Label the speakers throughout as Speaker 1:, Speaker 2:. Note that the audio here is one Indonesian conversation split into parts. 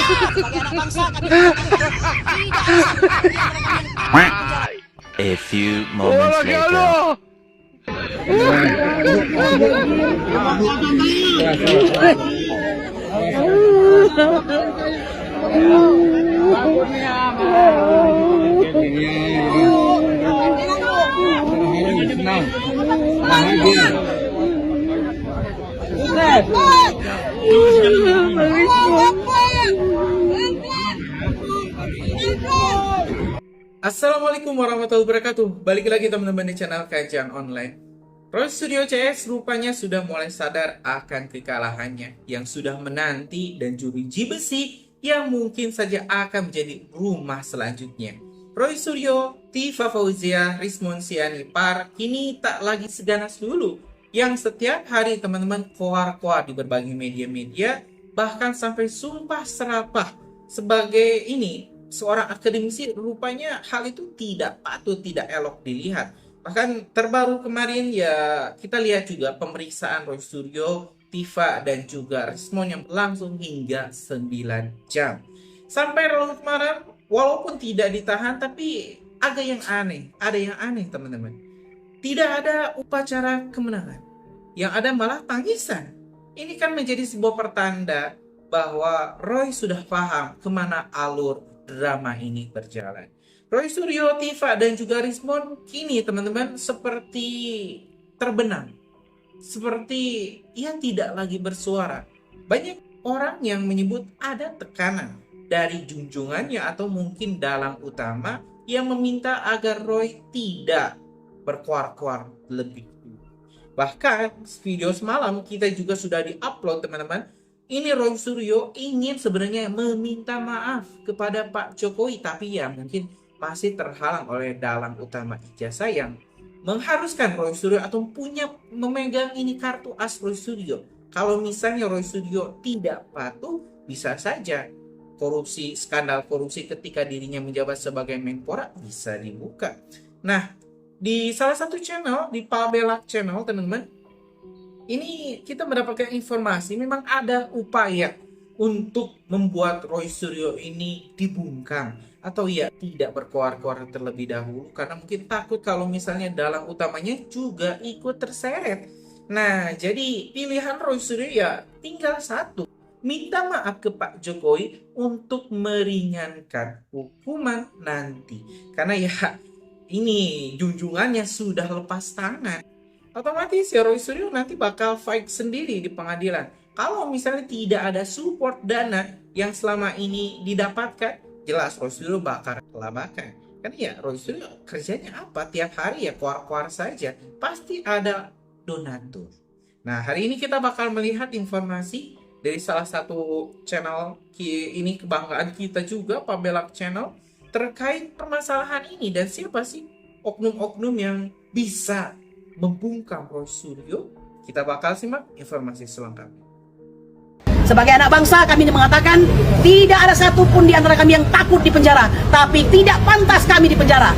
Speaker 1: Sebagai anak bangsa kami menyatakan tidak ada satupun di antara kami yang takut di penjara.
Speaker 2: A few moments later.
Speaker 3: Assalamualaikum warahmatullahi wabarakatuh. Balik lagi teman-teman di channel Kajian Online. Roy Studio CS rupanya sudah mulai sadar akan kekalahannya yang sudah menanti dan jeruji besi yang mungkin saja akan menjadi rumah selanjutnya. Roy Studio, Tifa Fauzia, Rismon Sianipar kini tak lagi seganas dulu yang setiap hari teman-teman koar-koar di berbagai media-media, bahkan sampai sumpah serapah sebagai seorang akademisi. Rupanya hal itu tidak patut, tidak elok dilihat. Bahkan terbaru kemarin ya kita lihat juga pemeriksaan Roy Studio, Tifa dan juga Rismon yang berlangsung hingga 9 jam. Sampai larut malam walaupun tidak ditahan tapi ada yang aneh teman-teman. Tidak ada upacara kemenangan. Yang ada malah tangisan. Ini kan menjadi sebuah pertanda bahwa Roy sudah paham kemana alur drama ini berjalan. Roy Studio, Tifa dan juga Rismon kini teman-teman seperti terbenam. Seperti ia tidak lagi bersuara. Banyak orang yang menyebut ada tekanan dari junjungannya atau mungkin dalang utama yang meminta agar Roy tidak berkuar-kuar lebih dulu. Bahkan video semalam kita juga sudah di-upload teman-teman. Ini Roy Studio ingin sebenarnya meminta maaf kepada Pak Jokowi, tapi ya mungkin masih terhalang oleh dalang utama ijazah yang mengharuskan Roy Studio atau memegang ini kartu as Roy Studio. Kalau misalnya Roy Studio tidak patuh, bisa saja skandal korupsi ketika dirinya menjabat sebagai Menpora bisa dibuka. Nah, di salah satu channel, di Pabelak Channel teman-teman, ini kita mendapatkan informasi memang ada upaya untuk membuat Roy Studio ini dibungkam atau ya tidak berkoar-koar terlebih dahulu karena mungkin takut kalau misalnya dalang utamanya juga ikut terseret. Nah, jadi pilihan Roy Studio ya tinggal satu, minta maaf ke Pak Jokowi untuk meringankan hukuman nanti. Karena ya ini junjungannya sudah lepas tangan. Otomatis ya Roy Studio nanti bakal fight sendiri di pengadilan. Kalau misalnya tidak ada support dana yang selama ini didapatkan, jelas Roy Studio bakal kelabakan. Karena ya Roy Studio kerjanya apa? Tiap hari ya koar-koar saja. Pasti ada donatur. Nah, hari ini kita bakal melihat informasi dari salah satu channel ini kebanggaan kita juga, Pabelak Channel, terkait permasalahan ini dan siapa sih oknum-oknum yang bisa membungkam Roy Studio. Kita bakal simak informasi selengkapnya.
Speaker 1: Sebagai anak bangsa kami mengatakan tidak ada satupun di antara kami yang takut di penjara, tapi tidak pantas kami di penjara.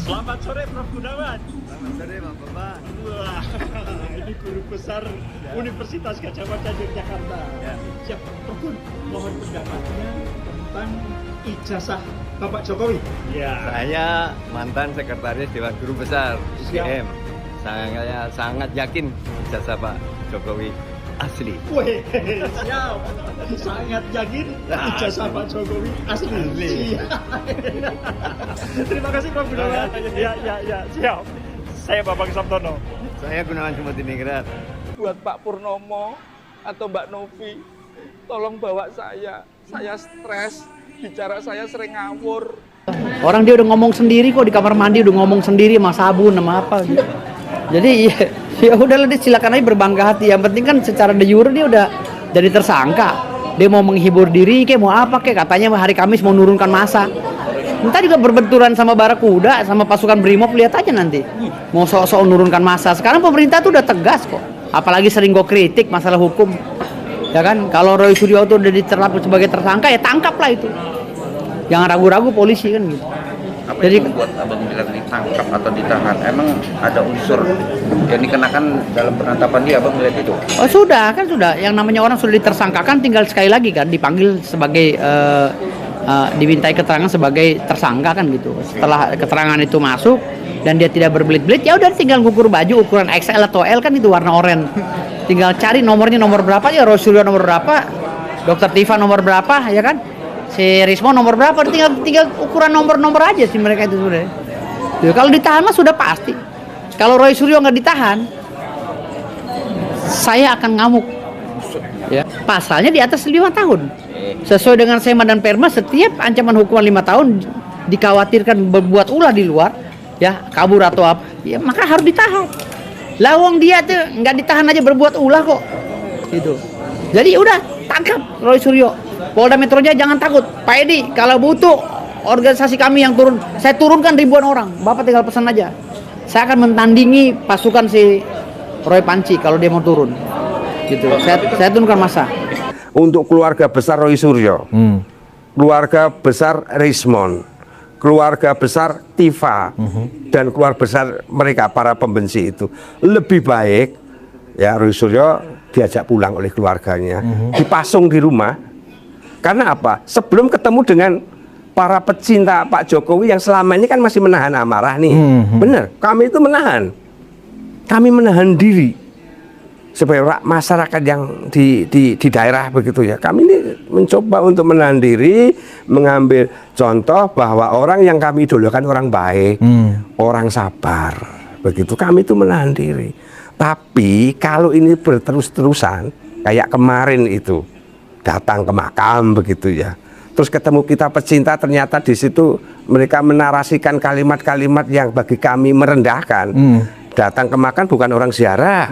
Speaker 4: Selamat sore Prof Gunawan. Selamat sore Pak Bapak. Wah, ini guru besar Universitas Gadjah Mada Yogyakarta. Siap, Prof Gun, mohon pendapatnya tentang ijazah Bapak Jokowi. Ya.
Speaker 5: Saya mantan sekretaris Dewan Guru Besar UGM. Saya sangat yakin ijazah Pak Jokowi asli.
Speaker 4: Wih, siap. Sangat yakin ijazah Pak Jokowi asli. Siap. Terima kasih Prof Gunawan. Ya, siap. Saya Bapak Sabtono.
Speaker 5: Saya Gunawan Sumudiningrat.
Speaker 6: Buat Pak Purnomo atau Mbak Novi, tolong bawa saya stres, bicara saya sering ngawur.
Speaker 7: Orang dia udah ngomong sendiri kok di kamar mandi, udah ngomong sendiri sama sabun sama apa gitu. Jadi ya udahlah, dia silakan aja berbangga hati. Yang penting kan secara de jure dia udah jadi tersangka. Dia mau menghibur diri kayak mau apa kayak, katanya hari Kamis mau nurunkan massa. Entah juga berbenturan sama Barakuda, sama pasukan Brimob, lihat aja nanti. Mau sok-sok nurunkan massa. Sekarang pemerintah tuh udah tegas kok. Apalagi sering gue kritik masalah hukum. Ya kan, kalau Roy Studio itu udah diterapkan sebagai tersangka ya tangkaplah itu. Jangan ragu-ragu polisi kan gitu.
Speaker 8: Apa
Speaker 7: Jadi
Speaker 8: yang membuat abang bilang ditangkap atau ditahan? Emang ada unsur yang dikenakan dalam penangkapan dia, abang melihat itu?
Speaker 7: oh sudah kan sudah, yang namanya orang sudah ditersangkakan tinggal sekali lagi kan dipanggil sebagai dimintai keterangan sebagai tersangka kan gitu. Setelah keterangan itu masuk dan dia tidak berbelit-belit, ya udah tinggal ngukur baju ukuran XL atau L kan itu warna oranye. Tinggal cari nomornya nomor berapa ya, Rosulio nomor berapa, Dokter Tifa nomor berapa ya kan, si Rismo nomor berapa, tinggal ukuran nomor aja sih mereka itu sudah. Tuh, kalau ditahan mah sudah pasti. Kalau Roy Suryo nggak ditahan, saya akan ngamuk. Ya, pasalnya di atas 5 tahun. Sesuai dengan SEMA dan Perma, setiap ancaman hukuman 5 tahun dikhawatirkan berbuat ulah di luar, ya kabur atau apa, ya maka harus ditahan. Lawang dia tuh nggak ditahan aja berbuat ulah kok, gitu. Jadi udah tangkap Roy Suryo. Polda Metro Jaya jangan takut. Pak Edi, kalau butuh organisasi kami yang turun, saya turunkan ribuan orang. Bapak tinggal pesan aja. Saya akan mentandingi pasukan si Roy Panci kalau dia mau turun. Gitu. Saya turunkan massa.
Speaker 9: Untuk keluarga besar Roy Suryo, keluarga besar Rismon, keluarga besar Tifa, dan keluarga besar mereka para pembenci itu, lebih baik ya Roy Suryo diajak pulang oleh keluarganya, dipasung di rumah. Karena apa? Sebelum ketemu dengan para pecinta Pak Jokowi yang selama ini kan masih menahan amarah nih, benar? Kami itu menahan, kami menahan diri supaya masyarakat yang di daerah begitu ya, kami ini mencoba untuk menahan diri, mengambil contoh bahwa orang yang kami idolakan orang baik, orang sabar, begitu. Kami itu menahan diri. Tapi kalau ini berterus-terusan kayak kemarin itu datang ke makam begitu ya, terus ketemu kita pecinta, ternyata di situ mereka menarasikan kalimat-kalimat yang bagi kami merendahkan. Datang ke makan bukan orang ziarah,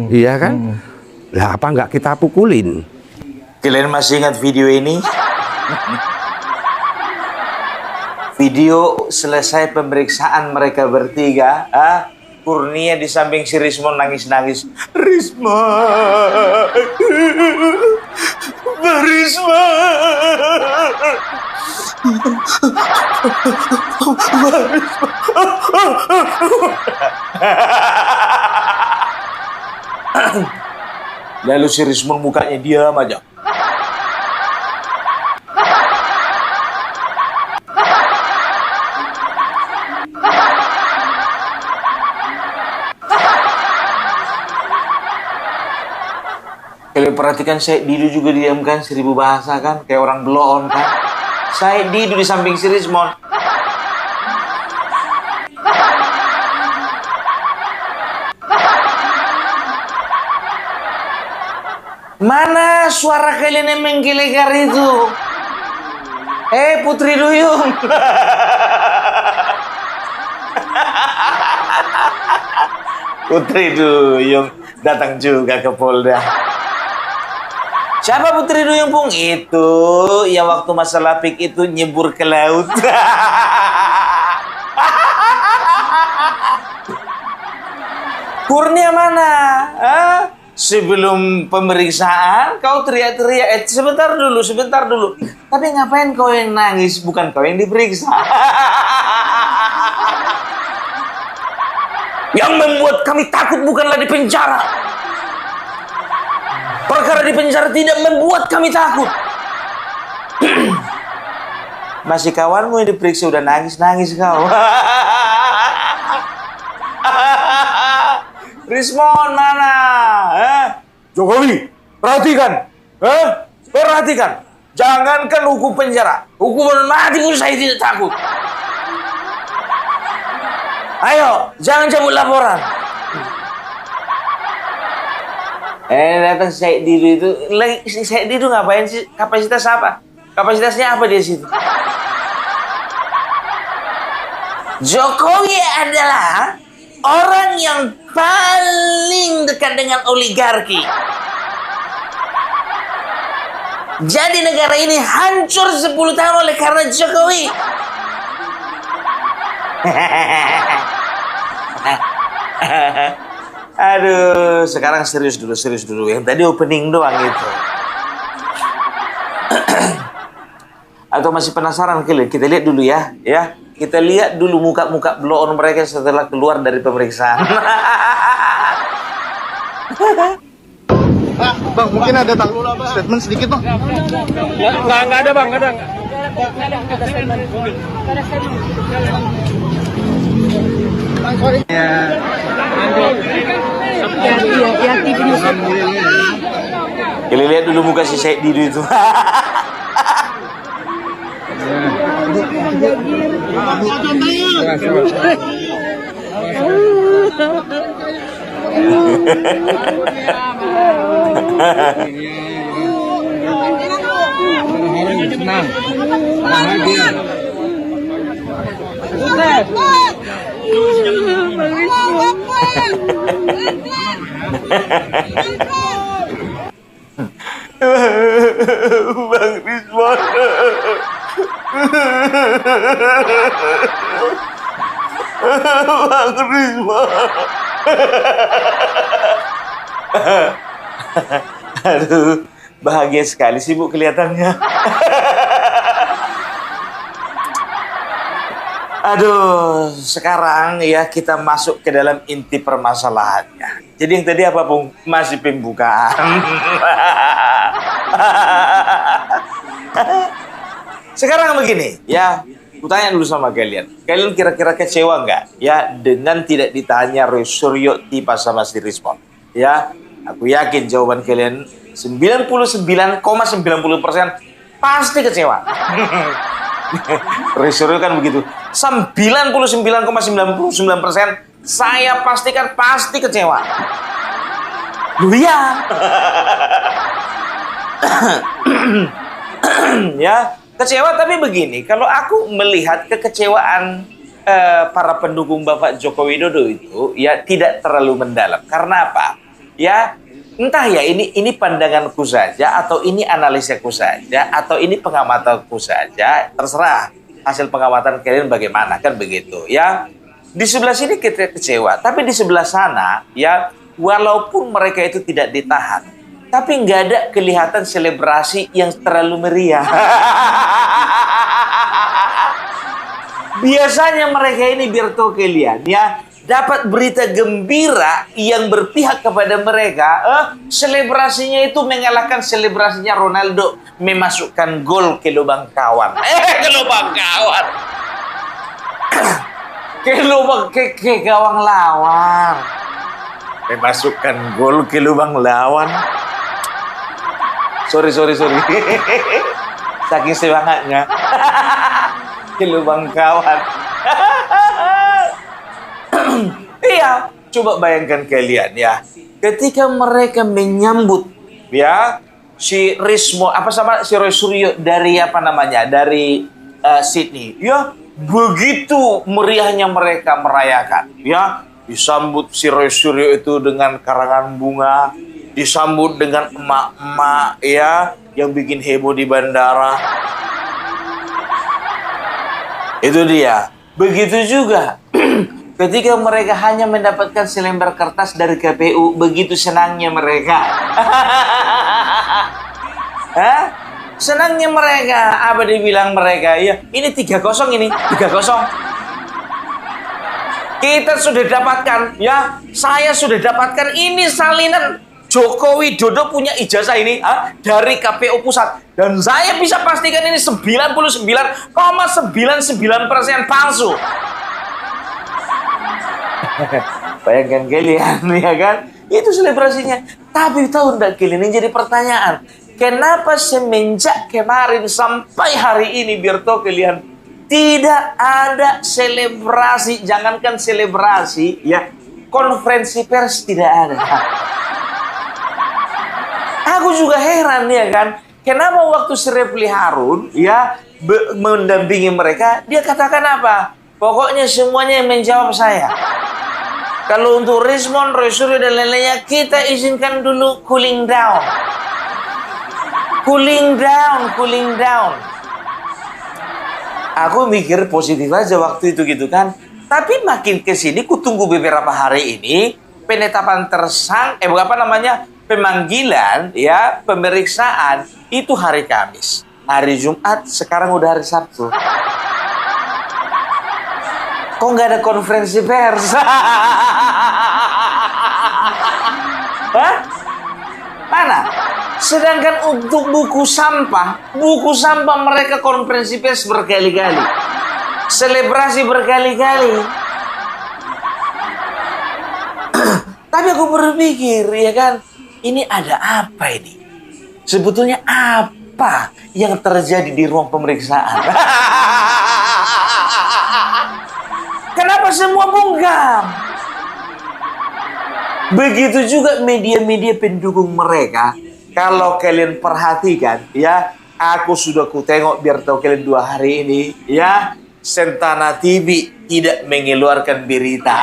Speaker 9: iya kan? Lah apa nggak kita pukulin?
Speaker 10: Kalian masih ingat video ini? Video selesai pemeriksaan mereka bertiga, Kurnia di samping si Rismon nangis-nangis. Risma, Risma. Lalu si Rismon mukanya diam aja. Kalau perhatikan Syed Didu juga diam kan, 1000 bahasa kan, kayak orang belon kan. Syed Didu di samping si Rismon. Mana suara kalian yang menggelegar itu? Putri Duyung. Putri Duyung datang juga ke Polda. Siapa Putri Duyung, Pung? Itu yang waktu masalah pik itu nyebur ke laut. Kurnia mana? Sebelum pemeriksaan kau teriak-teriak, sebentar dulu. Tapi ngapain kau yang nangis, bukan kau yang diperiksa? Yang membuat kami takut bukanlah di penjara. Perkara di penjara tidak membuat kami takut. Masih kawanmu yang diperiksa udah nangis-nangis kau. Rismon mana? Jokowi, perhatikan. Perhatikan. Jangankan hukum penjara, hukuman mati pun saya tidak takut. Ayo, jangan cabut laporan. Datang Syed Didu itu. Syed Didu ngapain sih? Kapasitas apa? Kapasitasnya apa dia situ? Jokowi adalah orang yang paling dekat dengan oligarki. Jadi negara ini hancur 10 tahun oleh karena Jokowi. Aduh, sekarang serius dulu. Yang tadi opening doang itu. Atau masih penasaran kalian? Kita lihat dulu ya. Kita lihat dulu muka-muka blow on mereka setelah keluar dari pemeriksaan.
Speaker 6: Bang, mungkin ada statement sedikit bang. Nggak ada bang, nggak ada.
Speaker 10: Kalian lihat dulu muka si Syed Didu itu. Bang Rizwan. Bang Rizwan. Aduh, bahagia sekali sih Bu kelihatannya. Aduh, sekarang ya kita masuk ke dalam inti permasalahannya. Jadi yang tadi apa, Bung? Masih pembukaan. Sekarang begini, ya. Kutanya dulu sama kalian. Kalian kira-kira kecewa nggak? Ya, dengan tidak ditanya Roy Suryo tiba sama si Rizmon. Ya, aku yakin jawaban kalian 99,90% pasti kecewa. Roy Suryo kan begitu. 99,99% saya pastikan pasti kecewa. Loh ya. Ya, kecewa tapi begini, kalau aku melihat kekecewaan para pendukung Bapak Joko Widodo itu ya tidak terlalu mendalam. Karena apa? Ya, entah ya ini pandanganku saja atau ini analisaku saja atau ini pengamatanku saja, terserah hasil pengamatan kalian bagaimana, kan begitu ya. Di sebelah sini kita kecewa, tapi di sebelah sana ya walaupun mereka itu tidak ditahan, tapi nggak ada kelihatan selebrasi yang terlalu meriah. Biasanya mereka ini biar tahu kalian ya, dapat berita gembira yang berpihak kepada mereka, selebrasinya itu mengalahkan selebrasinya Ronaldo memasukkan gol ke lubang kawan. Ke lubang kawan. Ke lubang ke gawang lawan. Memasukkan gol ke lubang lawan. Sorry. Saking semangatnya. Ke lubang kawan. Iya, coba bayangkan kalian ya. Ketika mereka menyambut ya si Rizmo si Roy Suryo dari dari Sydney ya, begitu meriahnya mereka merayakan ya, disambut si Roy Suryo itu dengan karangan bunga, disambut dengan emak-emak ya yang bikin heboh di bandara. Itu dia. Begitu juga ketika mereka hanya mendapatkan selembar kertas dari KPU, begitu senangnya mereka. Senangnya mereka. Apa dibilang mereka? Ya, ini 3-0 ini. 3-0. Kita sudah dapatkan, ya. Saya sudah dapatkan ini salinan Joko Widodo punya ijazah ini dari KPU pusat. Dan saya bisa pastikan ini 99,99% palsu. Bayangkan kalian, ya kan? Itu selebrasinya. Tapi tahu enggak kalian, ini jadi pertanyaan. Kenapa semenjak kemarin sampai hari ini, biar tahu kalian, tidak ada selebrasi, jangankan selebrasi, ya, konferensi pers tidak ada. Aku juga heran, ya kan? Kenapa waktu Refli Harun, ya, mendampingi mereka, dia katakan apa? Pokoknya semuanya yang menjawab saya. Kalau untuk Rizmon, Roy Suryo dan lain-lainnya, kita izinkan dulu cooling down. Cooling down. Aku mikir positif aja waktu itu gitu kan. Tapi makin kesini, ku tunggu beberapa hari ini, penetapan pemanggilan, ya, pemeriksaan, itu hari Kamis. hari Jumat, sekarang udah hari Sabtu. Kok nggak ada konferensi pers? Hah? Mana? Sedangkan untuk buku sampah mereka konferensi pers berkali-kali. Selebrasi berkali-kali. Tapi aku berpikir, ya kan, ini ada apa ini? Sebetulnya apa yang terjadi di ruang pemeriksaan? Kenapa semua bungkam? Begitu juga media-media pendukung mereka. Kalau kalian perhatikan, ya, aku sudah kutengok biar tahu kalian 2 hari ini, ya, Sentana TV tidak mengeluarkan berita.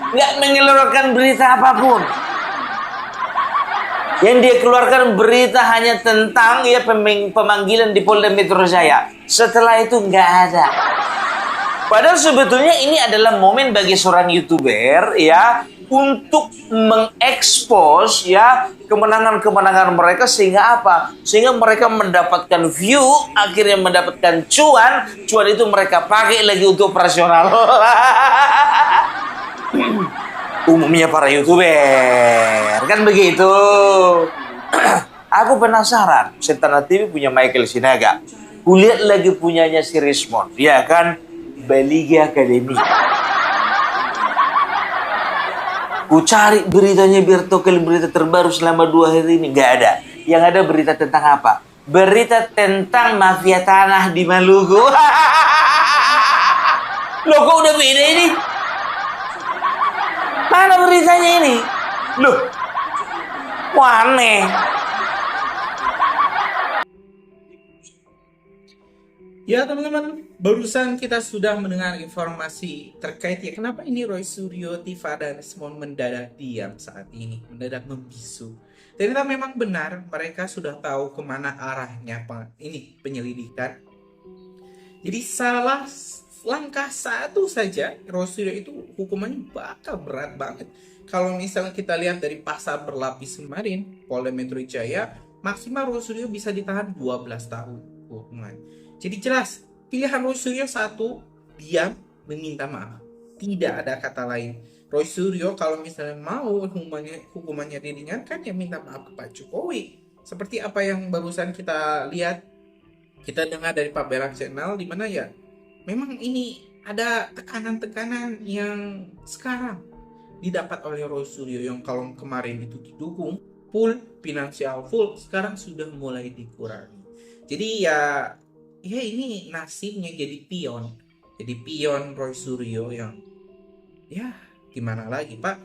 Speaker 10: Nggak mengeluarkan berita apapun. Yang dia keluarkan berita hanya tentang ya pemanggilan di Polda Metro Jaya. Setelah itu nggak ada. Padahal sebetulnya ini adalah momen bagi seorang YouTuber ya untuk mengekspos ya kemenangan-kemenangan mereka, sehingga apa? Sehingga mereka mendapatkan view, akhirnya mendapatkan cuan itu mereka pakai lagi untuk operasional. Umumnya para YouTuber kan begitu. Aku penasaran, Sentana TV punya Michael Sinaga, kulihat lagi punyanya si Rismond, ya kan, Baligi Academy. Ku cari beritanya biar tahu kalian berita terbaru selama 2 hari ini, nggak ada. Yang ada berita tentang apa? Berita tentang mafia tanah di Maluku. Loh, kok udah beda ini? Mana beritanya ini? Loh, aneh.
Speaker 3: Ya teman-teman, barusan kita sudah mendengar informasi terkait ya kenapa ini Roy Suryo, Tifa, dan Rismond mendadak diam saat ini, mendadak membisu. Ternyata memang benar mereka sudah tahu kemana arahnya penyelidikan. Jadi salah langkah satu saja Roy Suryo itu hukumannya bakal berat banget. Kalau misalnya kita lihat dari pasal berlapis kemarin, Polda Metro Jaya maksimal Roy Suryo bisa ditahan 12 tahun hukuman. Jadi jelas pilihan Roy Suryo satu, diam, meminta maaf. Tidak ada kata lain. Roy Suryo kalau misalnya mau hukumannya diringankan ya minta maaf ke Pak Jokowi. Seperti apa yang barusan kita lihat, kita dengar dari Pak Belang Channel, di mana ya memang ini ada tekanan-tekanan yang sekarang didapat oleh Roy Suryo yang kalau kemarin itu didukung full, finansial full, sekarang sudah mulai dikurangi. Jadi ya ini nasibnya jadi pion Roy Suryo yang ya gimana lagi Pak,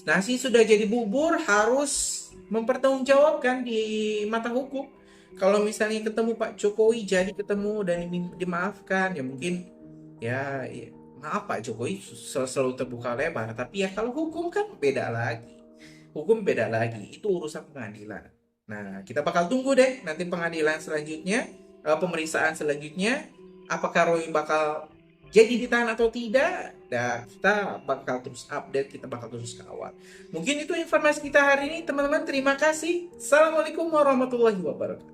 Speaker 3: nasi sudah jadi bubur, harus mempertanggungjawabkan di mata hukum. Kalau misalnya ketemu Pak Jokowi jadi ketemu dan dimaafkan, ya mungkin ya maaf Pak Jokowi selalu terbuka lebar. Tapi ya kalau hukum kan beda lagi. Hukum beda lagi, itu urusan pengadilan. Nah, kita bakal tunggu deh nanti pengadilan selanjutnya, pemeriksaan selanjutnya, apakah Roy bakal jadi ditahan atau tidak. Dan kita bakal terus update, kita bakal terus kawal. Mungkin itu informasi kita hari ini teman-teman. Terima kasih. Assalamualaikum warahmatullahi wabarakatuh.